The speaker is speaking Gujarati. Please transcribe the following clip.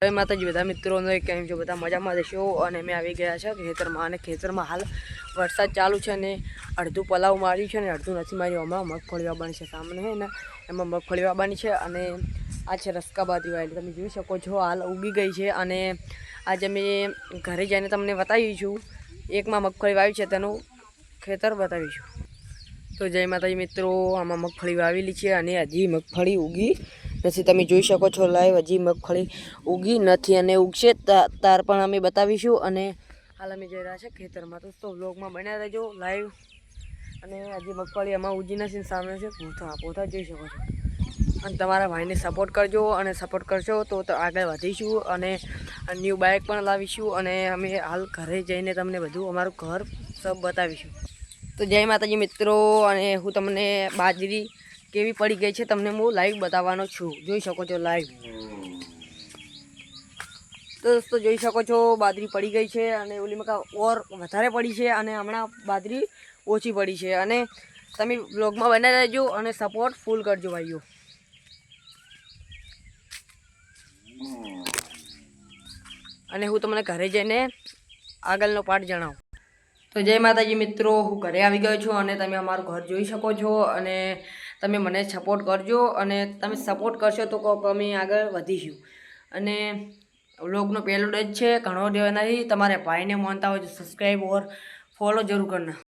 જય માતાજી બધા મિત્રોને કેમ છો બધા મજામાં રહેશો અને અમે આવી ગયા છે ખેતરમાં અને ખેતરમાં હાલ વરસાદ ચાલુ છે અને અડધું પલાવ માર્યું છે અને અડધું નથી માર્યું. હમણાં મગફળી વાવવાની છે સામે હે ને એમાં મગફળી વાવવાની છે અને આ છે રસકા બાજરી વાળી તમે જોઈ શકો છો હાલ ઉગી ગઈ છે અને આજે અમે ઘરે જઈને તમને બતાવીશું એકમાં મગફળી વાવી છે તેનું ખેતર બતાવીશું. તો જય માતાજી મિત્રો આમાં મગફળી વાવેલી છે અને હજી મગફળી ઉગી નથી. તમે જોઈ શકો છો લાઈવ હજી મગફળી ઉગી નથી અને ઉગશે તાર પણ અમે બતાવીશું. અને હાલ અમે જઈ રહ્યા છે ખેતરમાં તો વ્લોગમાં બન્યા રહેજો લાઈવ. અને હજી મગફળી એમાં ઉગી નથી સામે છે પોતા જોઈ શકો છો. અને તમારા ભાઈને સપોર્ટ કરજો અને સપોર્ટ કરશો તો આગળ વધીશું અને ન્યૂ બાઇક પણ લાવીશું અને અમે હાલ ઘરે જઈને તમને બધું અમારું ઘર સબ બતાવીશું. તો જય માતાજી મિત્રો અને હું તમને બાજરી કેવી પડી ગઈ છે તમને હું લાઈવ બતાવવાનો છું. જોઈ શકો છો લાઈવ. તો દોસ્તો જોઈ શકો છો બાજરી પડી ગઈ છે અને ઓલી મકા ઓર વધારે પડી છે અને હમણાં બાજરી ઓછી પડી છે. અને તમે બ્લોગમાં બનાવી રહેજો અને સપોર્ટ ફૂલ કરજો ભાઈઓ. અને હું તમને ઘરે જઈને આગળનો પાઠ જણાવું. તો જય માતાજી મિત્રો હું ઘરે આવી ગયો છું અને તમે અમારું ઘર જોઈ શકો છો અને તમે મને સપોર્ટ કરજો અને તમે સપોર્ટ કરશો તો અમે આગળ વધીશું. અને વ્લોગનો પહેલો ડેજ છે ઘણો દેવા નથી. તમારે ભાઈને માનતા હોય તો સબસ્ક્રાઈબ ઓર ફોલો જરૂર કરના.